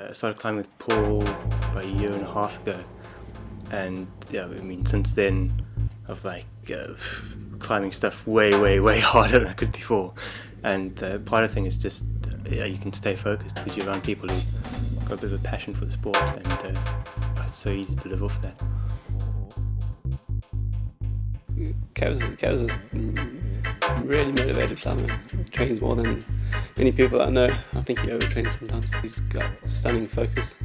I started climbing with Paul about a year and a half ago, and yeah, I mean since then I've climbing stuff way harder than I could before, and part of the thing is just you can stay focused because you're around people who got a bit of a passion for the sport, and it's so easy to live off that. Kaz is a really motivated climber. Trains more than many people I know. I think he overtrains sometimes. He's got stunning focus,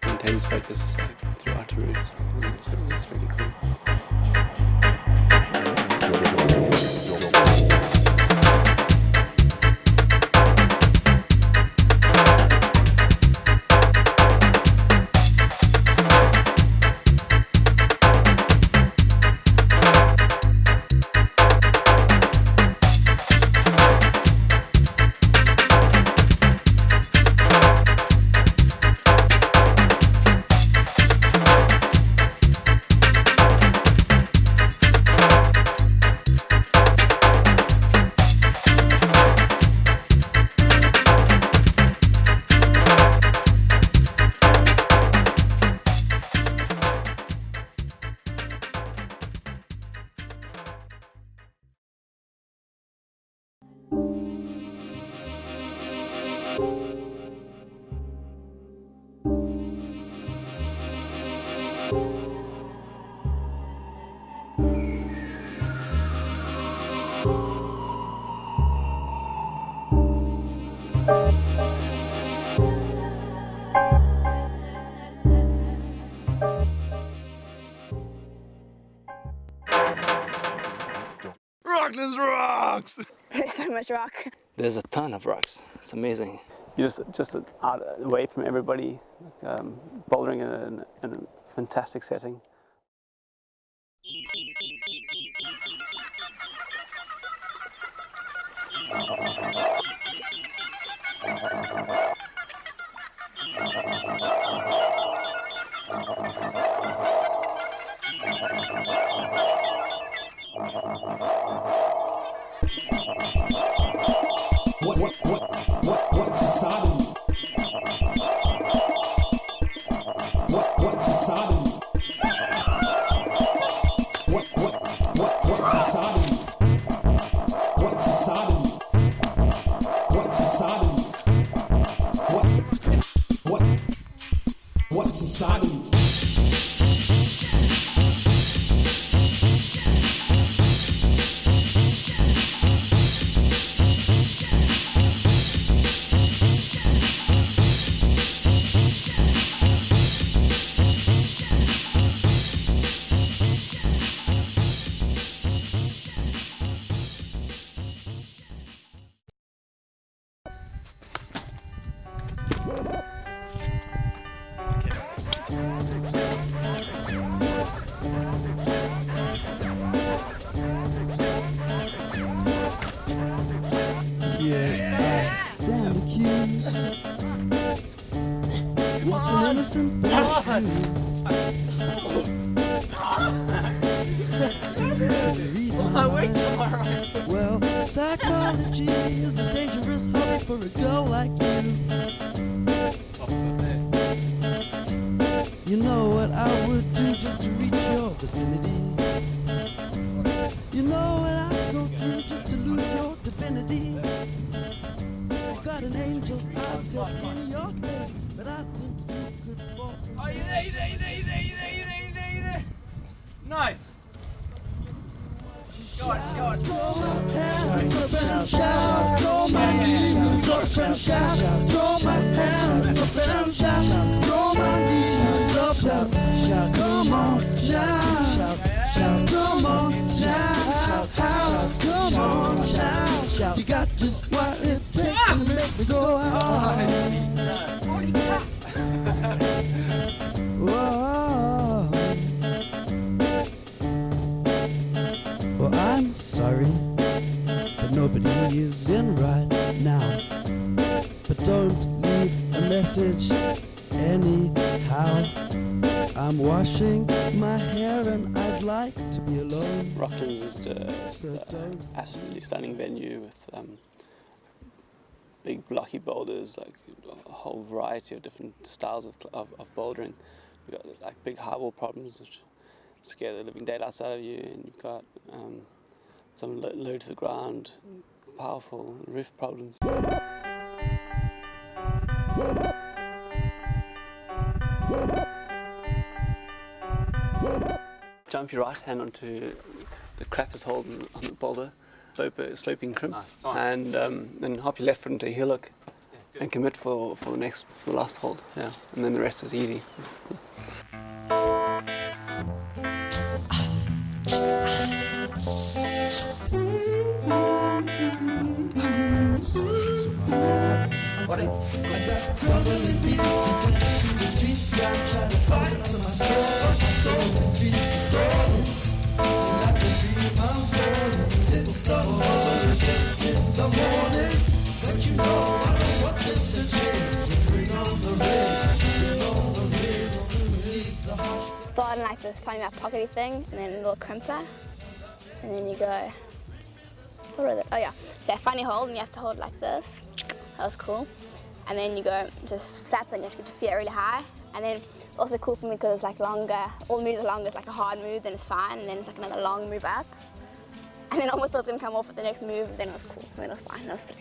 maintains focus throughout the route. That's really cool. Rocklands rocks! There's so much rock. There's a ton of rocks. It's amazing. You're just out away from everybody, bouldering in a fantastic setting. What's inside of me? What's inside of me? What's inside of me? What's inside of me? What's inside of me? What's inside of me? Well, psychology is a dangerous hobby for a girl like you. You know what I would do just to reach your vicinity. You know what I'd go through just to lose your divinity. You've got an angel's eye set in your face, but I think you could fall. Oh, you there. Nice. Go on. Throw my hands up and shout, throw my knees up and shout, throw my hands up and shout, throw my knees up and shout, come on, shout, come on, shout, come on, shout, you got just what it takes to make me go out. Whoa. Well, I'm sorry, but nobody is in right now. But don't leave a message anyhow. I'm washing my hair and I'd like to be alone. Rocklands is just an absolutely stunning venue with big blocky boulders, like a whole variety of different styles of bouldering. You've got like big high wall problems which scare the living daylights out of you, and you've got some low to the ground, powerful roof problems. Jump your right hand onto the crappers hold on the boulder, sloping crimp, and then hop your left foot into a heel hook, and commit for the last hold. Yeah, and then the rest is easy. Starting like this, finding that pockety thing, and then a little crimper, and then you go. What was it? Oh yeah. So funny hold, and you have to hold like this. That was cool. And then you go just snap, and you have to get your feet really high. And then also cool for me because it's like longer. All moves are longer. It's like a hard move, then it's fine, and then it's like another long move up. And then almost thought it was gonna come off at the next move, and then it was cool. And then it was fine. That was 3.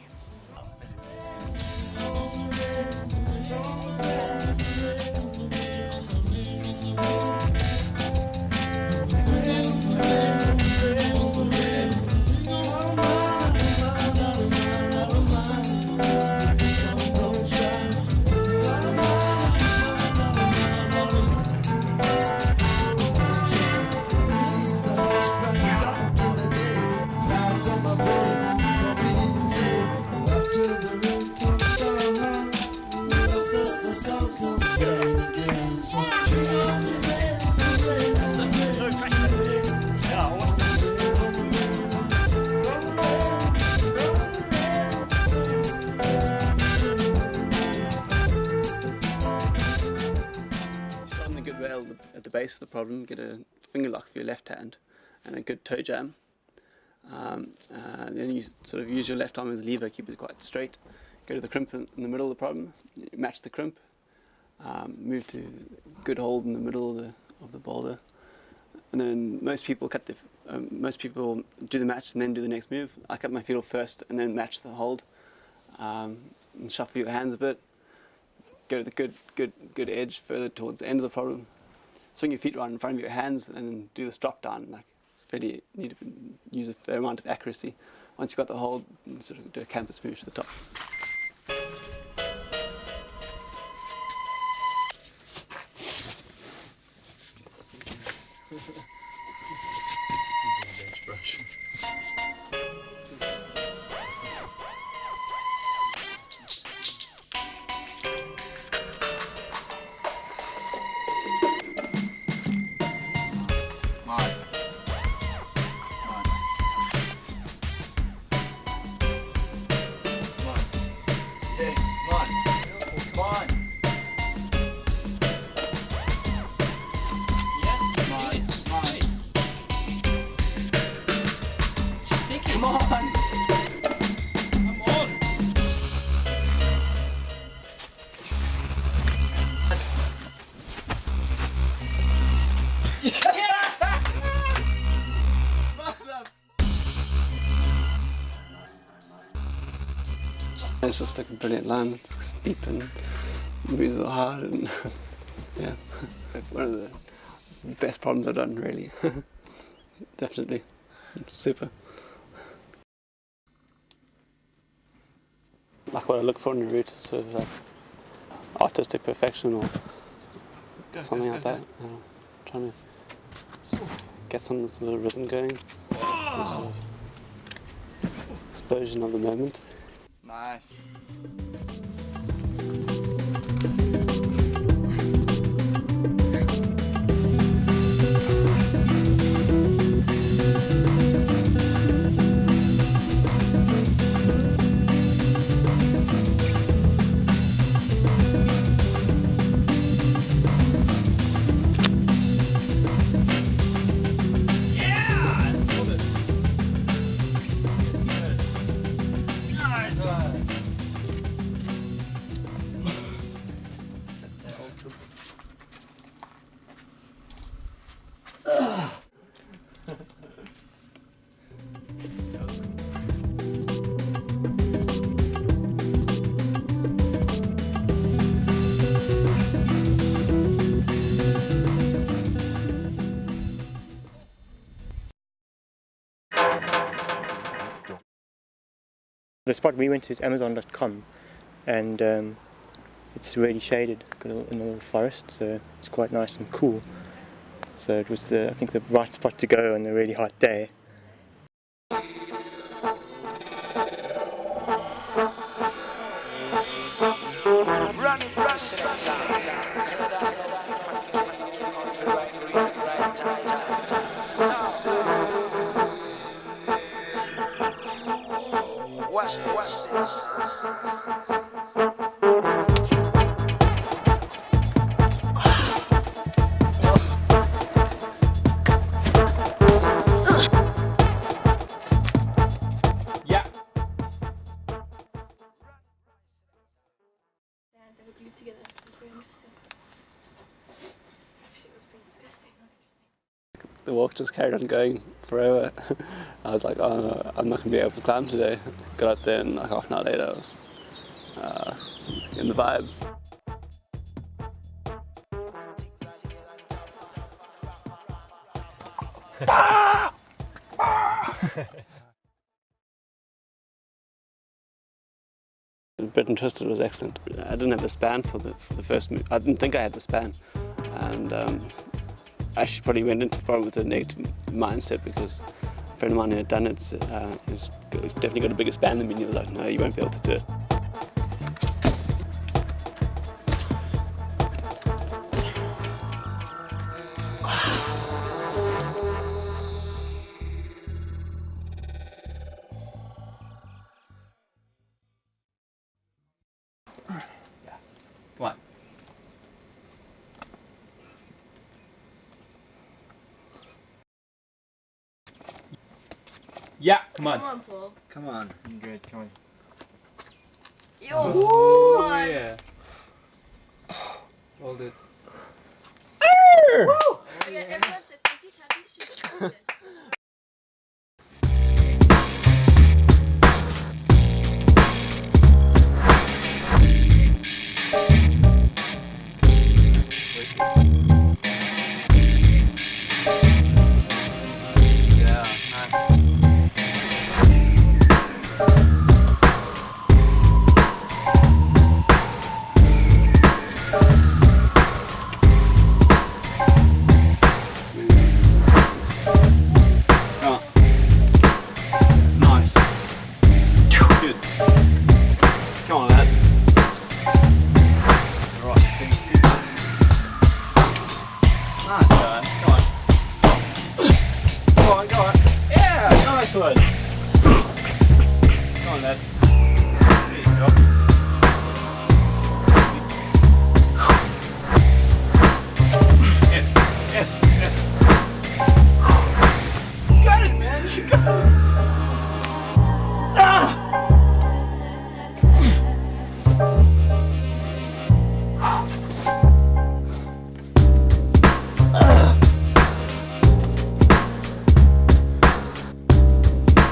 At the base of the problem, get a finger lock for your left hand and a good toe jam. Then you sort of use your left arm as a lever, keep it quite straight. Go to the crimp in the middle of the problem, match the crimp, move to good hold in the middle of the boulder. And then most people do the match and then do the next move. I cut my feet off first and then match the hold, and shuffle your hands a bit. Go to the good edge further towards the end of the problem. Swing your feet right in front of your hands and then do this drop down. Like it's fairly, need to use a fair amount of accuracy. Once you've got the hold, sort of do a campus move to the top. It's just like a brilliant line. It's deep and moves are hard, and yeah, one of the best problems I've done, really. Definitely, super. Like what I look for in a route is sort of like artistic perfection or something like that. Trying to sort of get some sort of rhythm going, some sort of explosion of the moment. Nice. the spot we went to is Amazon.com, and it's really shaded, got in a little forest, so it's quite nice and cool. So it was, I think, the right spot to go on a really hot day. Watch this. Yeah. They were glued together. It's very interesting. Actually, it was pretty disgusting. The walk just carried on going forever. I was like, oh no, I'm not going to be able to climb today. Got up there and like half an hour later I was in the vibe. Britain Twisted was excellent. I didn't have the span for the first move. I didn't think I had the span, and I actually probably went into the problem with a negative mindset because a friend of mine who had done it has definitely got a bigger span than me, and he was like, no, you won't be able to do it. Come on. Yeah, come on. Come on, Paul. Come on. Good, come on. Yo, come on. Yeah. Hold it. Yeah, everyone said, thank you, Kathy.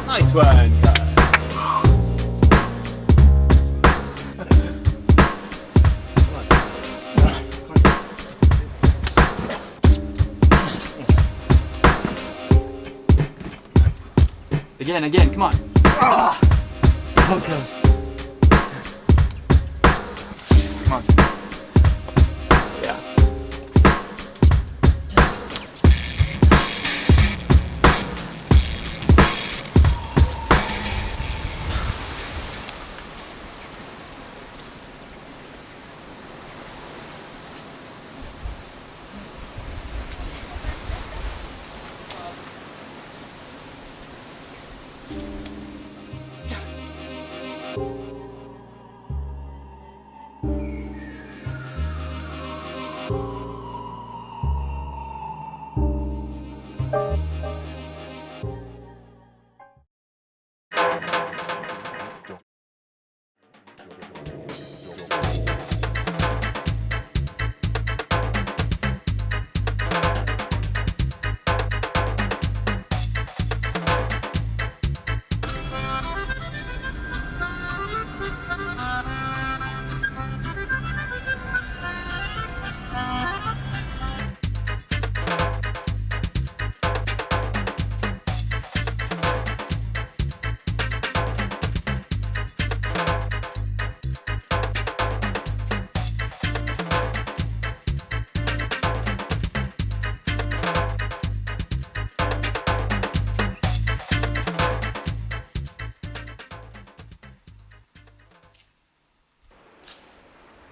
Nice one, guys. Again, come on. So close. Come on. Yeah.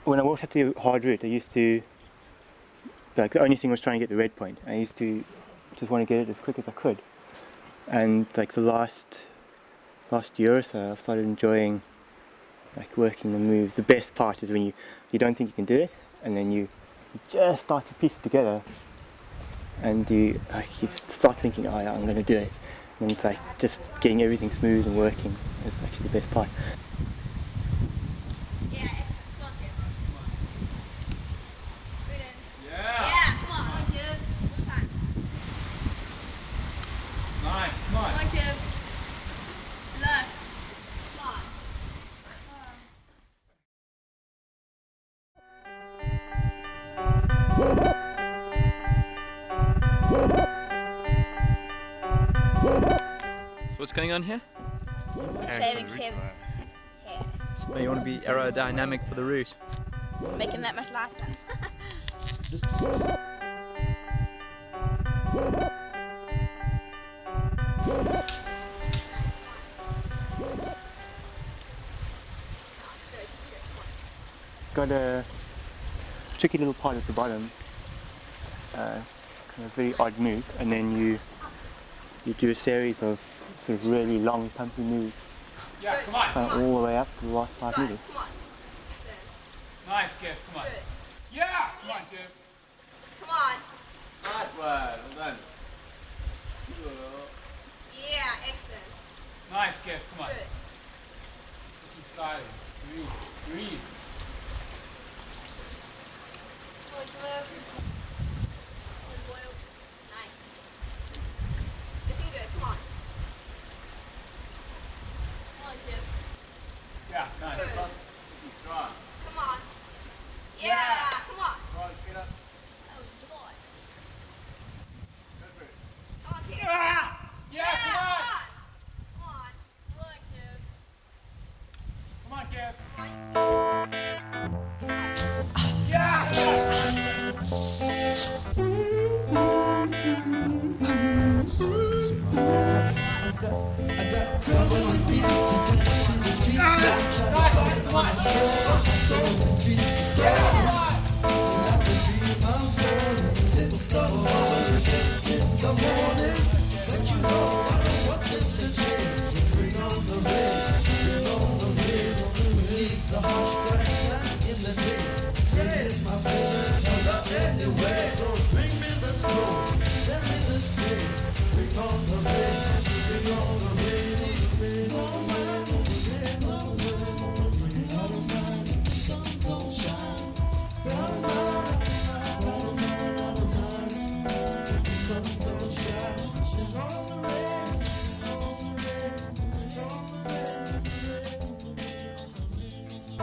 when I walked up to the hard route, I used to, like, the only thing was trying to get the red point. I used to just want to get it as quick as I could. And like the last year or so, I've started enjoying like working the moves. The best part is when you don't think you can do it, and then you just start to piece it together, and you start thinking, oh yeah, I'm going to do it. And it's like just getting everything smooth and working is actually the best part. Nice, come on. Thank you. Relax. Come on. So what's going on here? Shaving Kev's hair. Oh, you want to be aerodynamic for the route. Making that much lighter. Got a tricky little part at the bottom, kind of very odd move, and then you do a series of sort of really long pumpy moves, Yeah, come on. kind of all the way up to the last 5 meters. Come on. Nice, Kev, come on. Yeah, come on, Kev. Come on. Nice one, well done. Yeah, excellent. Nice, Kev, come on. Good. Looking stylish. Breathe. Nice. Looking good. Come on. Come on, Jim. Yeah, nice. Good. Looking strong. Come on. Yeah. Come on. Come on, get up. That was nice. Go for it. Come on, Jim. Yeah, come on. Come on. Look, Jim. Come on, Kev. Come on. Yeah.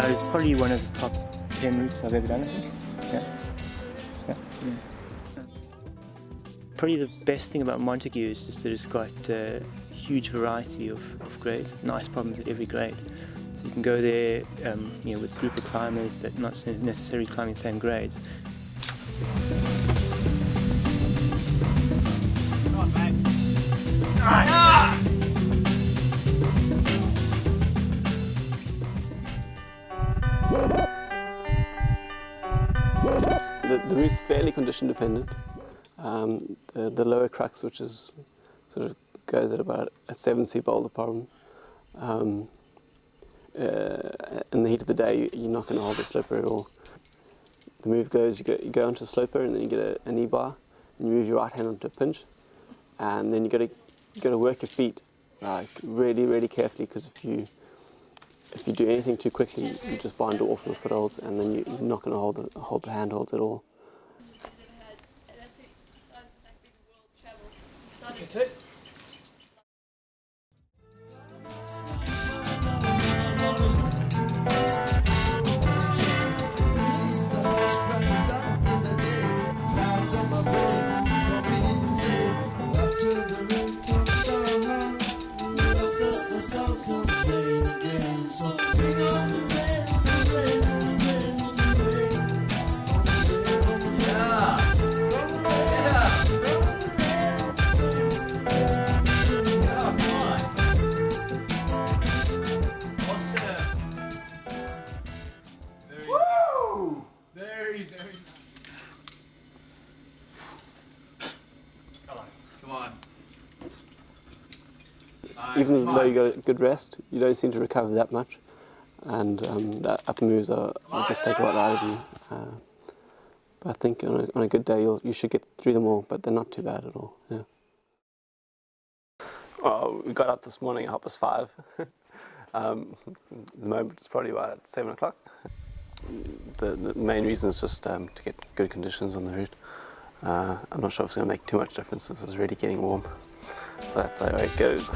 It's probably one of the top 10 routes I've ever done, I think. Yeah. Probably the best thing about Montague is just that it's got a huge variety of grades, nice problems at every grade. So you can go there with a group of climbers that not necessarily climbing the same grades. Come on, mate. The route's fairly condition dependent. The lower crux, which is sort of goes at about a 7C boulder problem. In the heat of the day, you're not going to hold the sloper at all. The move goes, you go onto a sloper and then you get a knee bar, and you move your right hand onto a pinch, and then you got to work your feet like really, really carefully, because if you do anything too quickly, you just bind off your footholds, and then you're not going to hold the handholds at all. even though you got a good rest, you don't seem to recover that much, and the upper moves are just take a lot out of you. But I think on a good day you should get through them all, but they're not too bad at all. Yeah. Oh, we got up this morning at 5:30. The moment it's probably about 7 o'clock. The main reason is just to get good conditions on the route. I'm not sure if it's going to make too much difference since it's already getting warm. But that's how it goes.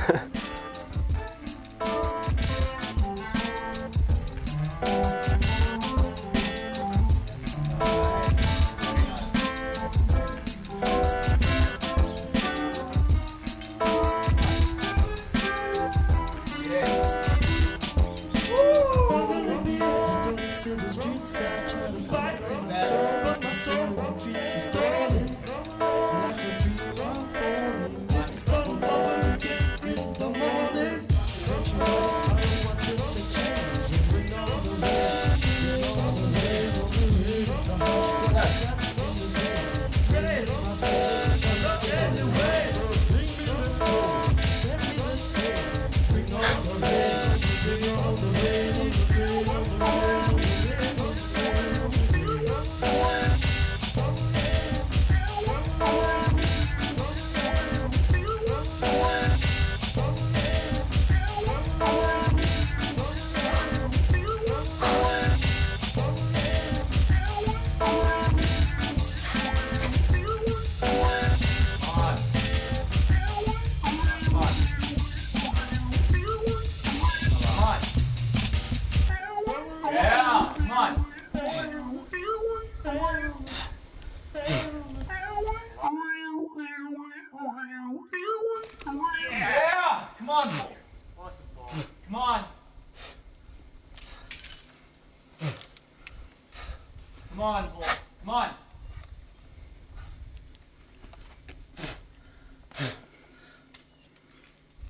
Come on, boy. Come on.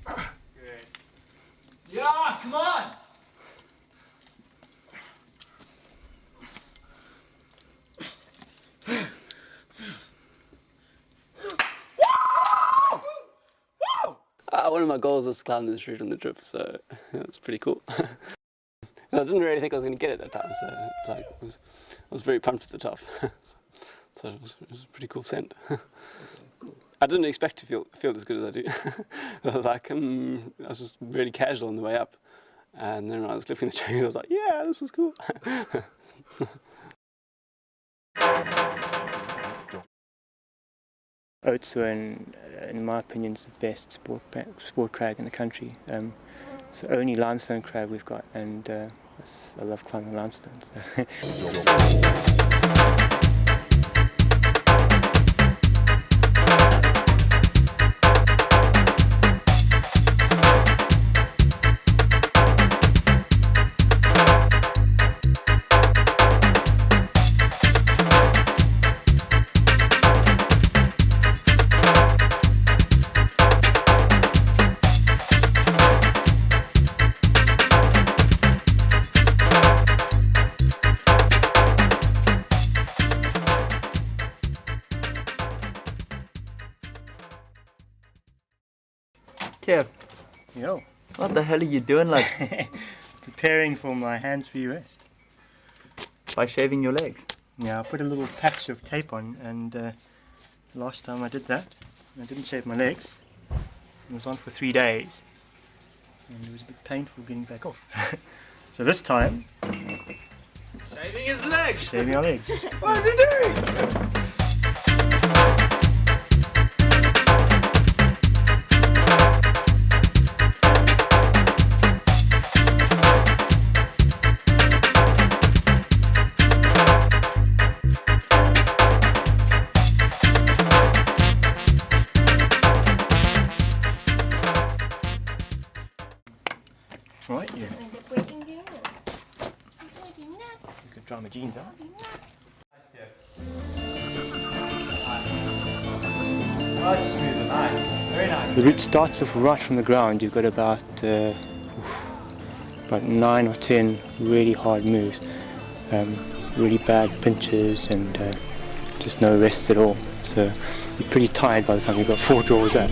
Good. Yeah, come on. One of my goals was to climb this route on the trip, so it's pretty cool. I didn't really think I was going to get it that time, so it's like I was very pumped at the top. So it was a pretty cool scent. I didn't expect to feel as good as I do. I was like, I was just really casual on the way up, and then when I was clipping the cherry, I was like, yeah, this is cool. Oates were, in my opinion, is the best sport crag in the country. It's the only limestone crag we've got, and I love climbing limestone. So. Kev, Yo. What the hell are you doing, like? Preparing for my hands-free rest. By shaving your legs? Yeah, I put a little patch of tape on, and last time I did that, I didn't shave my legs. It was on for 3 days, and it was a bit painful getting back off. So this time, Shaving his legs! shaving our legs. What are you doing? Right, yeah. And they're breaking the oils. You're doing that. You could dry my jeans out. Right, smooth and nice. Very nice. The route starts off right from the ground. You've got about 9 or 10 really hard moves, really bad pinches, and just no rest at all. So you're pretty tired by the time you've got 4 draws out.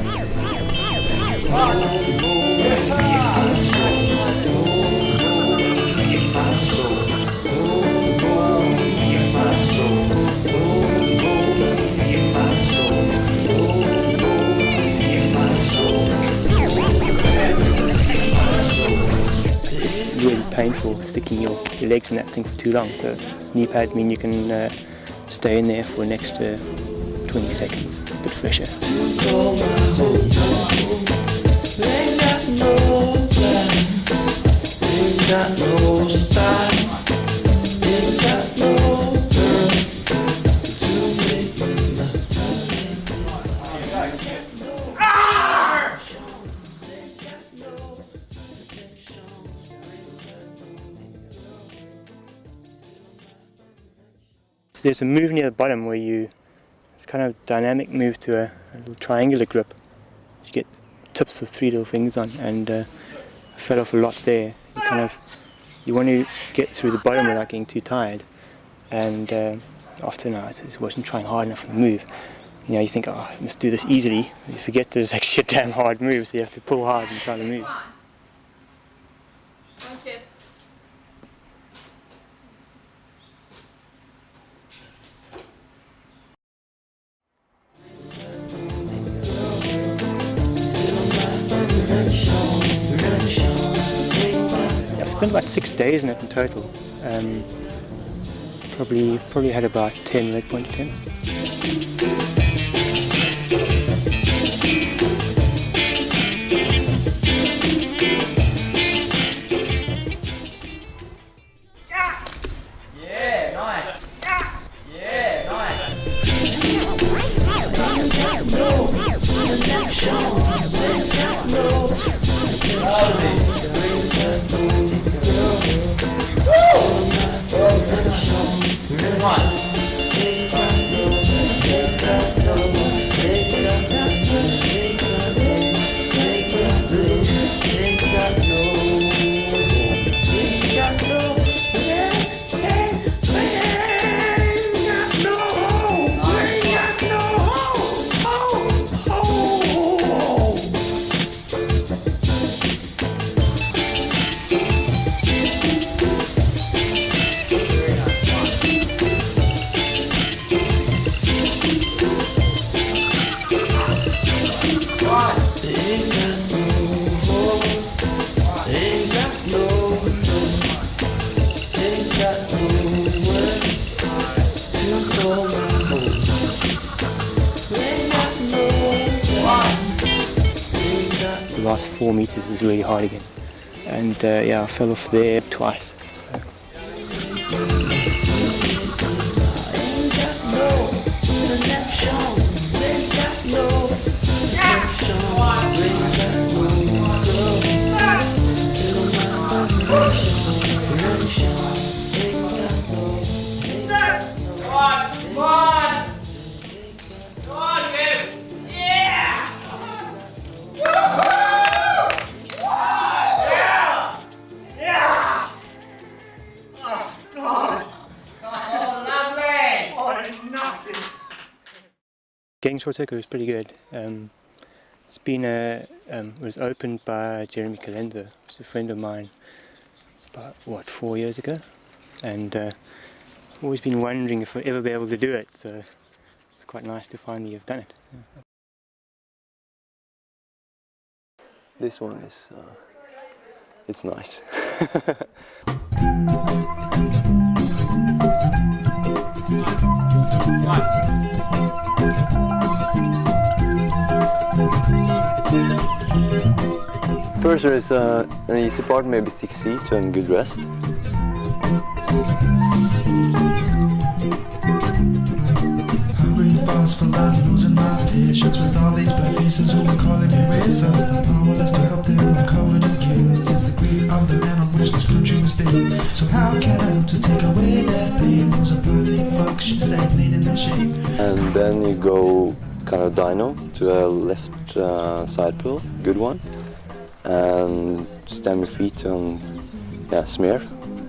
making your legs in that thing for too long. So knee pads mean you can stay in there for an extra 20 seconds, a bit fresher. There's a move near the bottom where it's kind of dynamic move to a little triangular grip. You get tips of 3 little fingers on, and I fell off a lot there. You want to get through the bottom without getting too tired, and often I wasn't trying hard enough on the move. You think, oh, I must do this easily. You forget that it's actually a damn hard move, so you have to pull hard and try to move. Okay. I've spent about 6 days in it in total. Probably had about 10 leg point attempts. The last 4 meters is really hard again, and yeah, I fell off there twice. So. Getting short circuit was pretty good. It's been it was opened by Jeremy Calenza, who's a friend of mine, about 4 years ago, and I've always been wondering if I'll ever be able to do it. So it's quite nice to finally have done it. Yeah. This one is it's nice. First there is an easy part, maybe 6C to a good rest. From losing my patience with all these black faces who are calling me racist. I'm powerless to help them, I'm covered in guilt. It's the greed of the land on which this country was built. So how can I help to take away that pain? There's a party function stagnating the shape. And then you go kind of dyno to a left side pull, good one. And stem your feet and yeah, smear.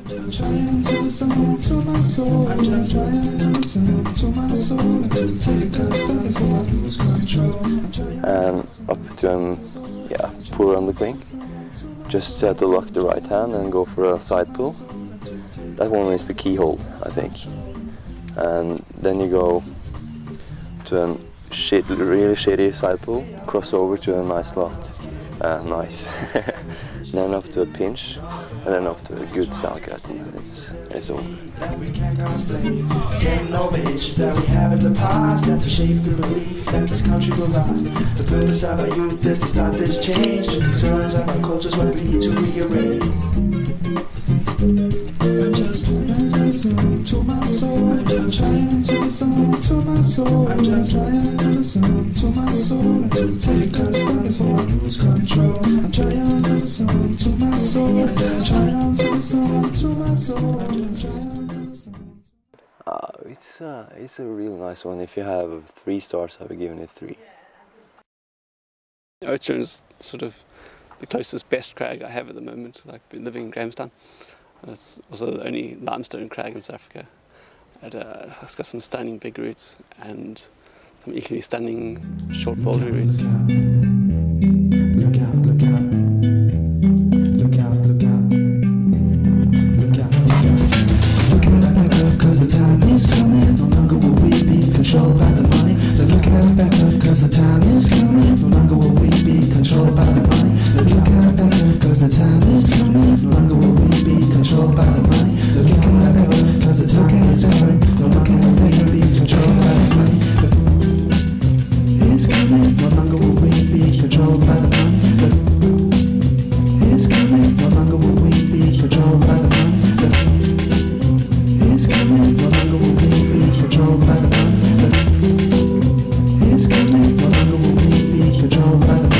Trying to listen to my soul. I'm just trying to listen to my soul. To take a step before I lose control. And up to yeah, poor underclink. Just have to lock the right hand and go for a side pull. That one is the key hold, I think. And then you go to a really shady side pull, cross over to a nice lot. Nice. then up to a pinch, and then up to a good style cut, and then it's over. That we can't cosplay. Getting over issues that we have in the past, and to shape the belief that this country will last. The purpose of our youth is to start this change. The concerns of our culture is what we need to rearrange. I'm just trying to listen to my soul. I'm just trying to listen to my soul. I'm just trying to listen to my soul and to take a step before I lose control. I'm trying to listen to my soul. I'm just trying to listen to my soul. I'm just trying to listen. It's a really nice one. If you have 3 stars, I would give it 3. Oatstone is sort of the closest best crag I have at the moment, like living in Grahamstown. It's also the only limestone crag in South Africa. It's got some stunning big roots and some equally stunning short boulder roots. Look out, look out. Look out, look out. Look out, look out. Look at our back up, cause the time is coming. No longer will we be controlled by the money. Look at our back up, cause the time is coming. No longer will we be controlled by the money. Look at our back up, cause the time is coming. No longer will we be controlled by the money. Look at our back up, cause the time is coming. No longer will we be controlled by the money. It's coming, no longer will we be controlled by the money. It's coming, no longer will we be controlled by the money. It's coming, no longer will we be controlled by the money. It's coming, no longer will we be controlled by the money.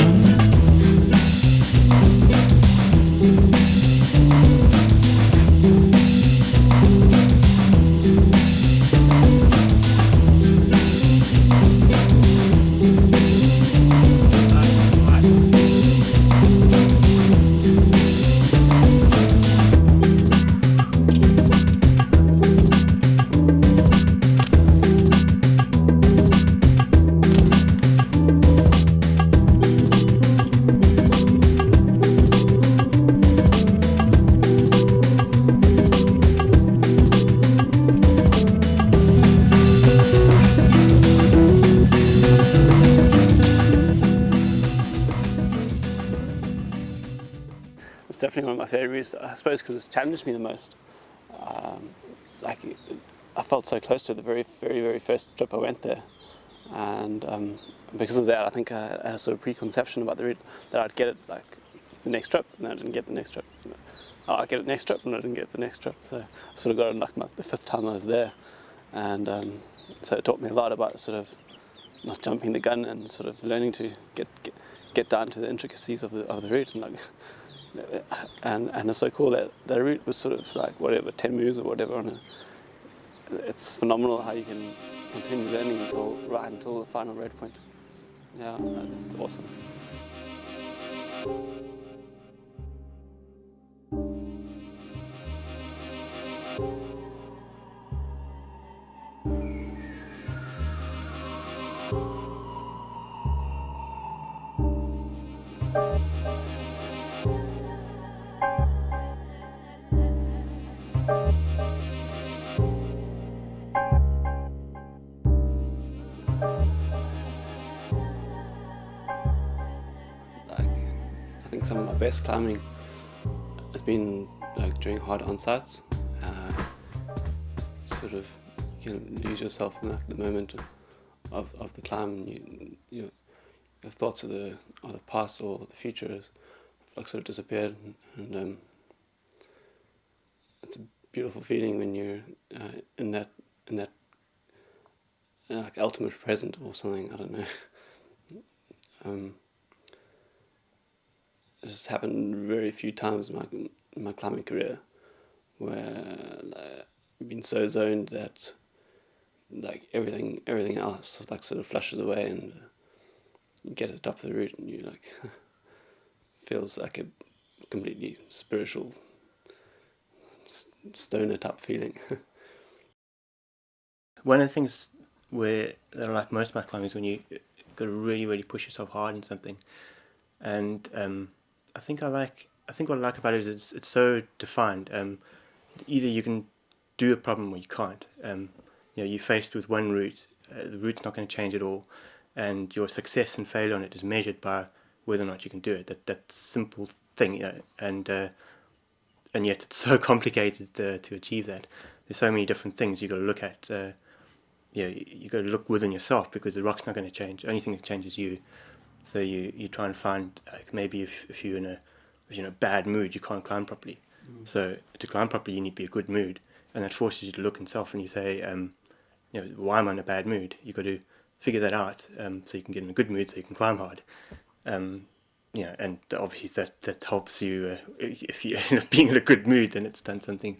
It's definitely one of my favourite routes, I suppose, because it's challenged me the most. I felt so close to it the very first trip I went there, and because of that, I think I had a sort of preconception about the route that I'd get it like the next trip, and I didn't get the next trip. I'd get it next trip, and I didn't get the next trip. So I sort of got it like the 5th time I was there, and so it taught me a lot about sort of not jumping the gun and sort of learning to get down to the intricacies of the route, and like. And it's so cool that the route was sort of like whatever 10 moves or whatever on it. It's phenomenal how you can continue learning right until the final road point. Yeah, it's awesome. I think some of my best climbing has been like during hard onsites. Sort of you can lose yourself in like the moment of the climb, and your thoughts of the past or the future have like sort of disappeared, and it's a beautiful feeling when you're in that like ultimate present or something. I don't know. It's happened very few times in my climbing career, where I've been so zoned that like everything else like sort of flushes away, and you get to the top of the route and you like feels like a completely spiritual stoner type feeling. One of the things that I like most about climbing is when you got to really push yourself hard in something, and I think what I like about it is it's so defined. Either you can do a problem or you can't. You're faced with one route, the route's not going to change at all, and your success and failure on it is measured by whether or not you can do it. That simple thing, and yet it's so complicated to achieve that. There's so many different things you got to look at. You got to look within yourself, because the rock's not going to change. The only thing that changes you. So you try and find, like, maybe if you're in a bad mood, you can't climb properly. So to climb properly, you need to be in a good mood, and that forces you to look inside and you say, why am I in a bad mood? You got to figure that out, so you can get in a good mood, so you can climb hard. And obviously that helps you. If you end up being in a good mood, then it's done something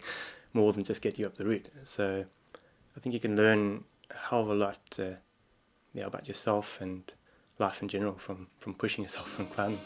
more than just get you up the route. So I think you can learn a hell of a lot about yourself and life in general from pushing yourself and climbing.